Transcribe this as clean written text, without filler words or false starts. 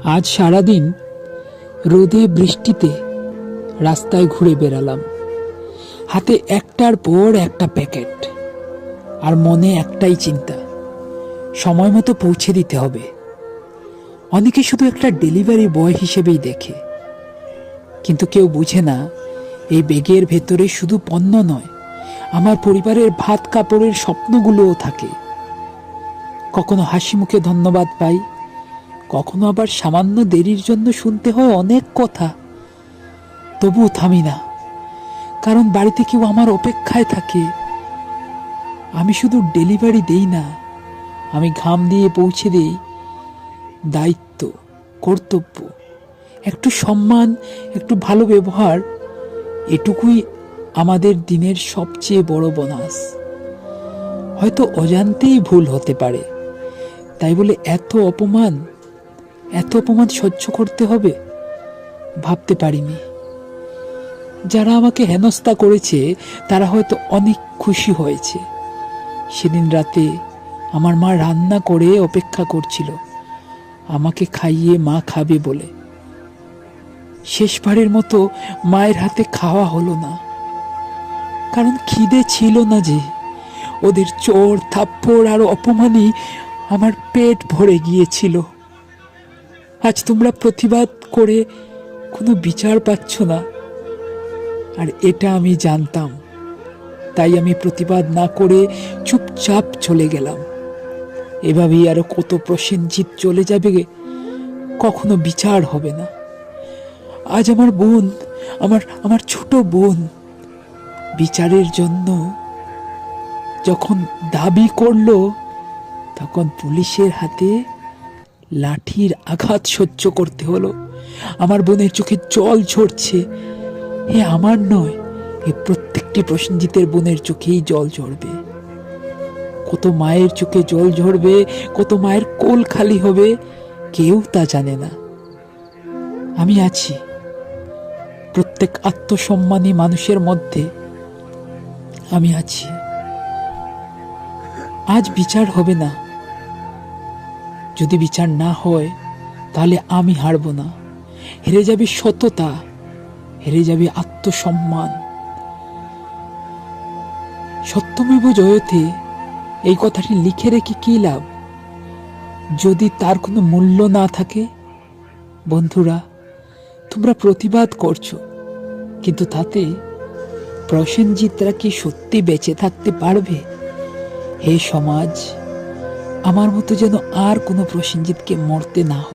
আজ সারাদিন রোদে বৃষ্টিতে রাস্তায় ঘুরে বেড়ালাম, হাতে একটার পর একটা প্যাকেট, আর মনে একটাই চিন্তা, সময় মতো পৌঁছে দিতে হবে। অনেকে শুধু একটা ডেলিভারি বয় হিসেবেই দেখে, কিন্তু কেউ বুঝে না এই ব্যাগের ভেতরে শুধু পণ্য নয়, আমার পরিবারের ভাত কাপড়ের স্বপ্নগুলোও থাকে। কখনো হাসি মুখে ধন্যবাদ পাই, কখনো আবার সামান্য দেরির জন্য শুনতে হয় অনেক কথা। তবুও থামি না, কারণ বাড়িতে কেউ আমার অপেক্ষায় থাকে। আমি শুধু ডেলিভারি দেই না, আমি ঘাম দিয়ে পৌঁছে দেই দায়িত্ব, কর্তব্য, একটু সম্মান, একটু ভালো ব্যবহার। এটুকুই আমাদের দিনের সবচেয়ে বড় বোনাস। হয়তো অজান্তেই ভুল হতে পারে, তাই বলে এত অপমান সহ্য করতে হবে ভাবতে পারিনি। যারা আমাকে হেনস্থা করেছে তারা হয়তো অনেক খুশি হয়েছে। সেদিন রাতে আমার মা রান্না করে অপেক্ষা করছিল আমাকে খাইয়ে মা খাবে বলে। শেষবারের মতো মায়ের হাতে খাওয়া হলো না, কারণ খিদে ছিল না। যে ওদের চোর থাপ্পড় আর অপমানই আমার পেট ভরে গিয়েছিল। আজ তোমরা প্রতিবাদ করে কোনো বিচার পাচ্ছ না, আর এটা আমি জানতাম। তাই আমি প্রতিবাদ না করে চুপচাপ চলে গেলাম। এভাবেই আরো কত প্রসেনজিৎ চলে যাবে, কখনো বিচার হবে না। আজ আমার বোন, আমার ছোট বোন বিচারের জন্য যখন দাবি করলো, তখন পুলিশের হাতে লাঠির আঘাত সহ্য করতে হলো। আমার বোনের চোখে জল ঝরছে। এ আমার নয়, এ প্রত্যেকটি প্রসেনজিতের বোনের চোখেই জল ঝরবে। কত মায়ের চোখে জল ঝরবে, কত মায়ের কোল খালি হবে, কেউ তা জানে না। আমি আছি প্রত্যেক আত্মসম্মানী মানুষের মধ্যে, আমি আছি। আজ বিচার হবে না। যদি বিচার না হয়, তাহলে আমি হারব না। হেরে যাবে সততা, হেরে যাবে আত্মসম্মান। সত্যমেব জয়তে, এই কথাটি লিখে রেখে কি লাভ যদি তার কোনো মূল্য না থাকে? বন্ধুরা, তোমরা প্রতিবাদ করছো, কিন্তু তাতে প্রসেনজিৎরা কি সত্যি বেঁচে থাকতে পারবে? হে সমাজ, আমার মতো যেন আর কোনো প্রসেনজিৎকে মরতে না হয়।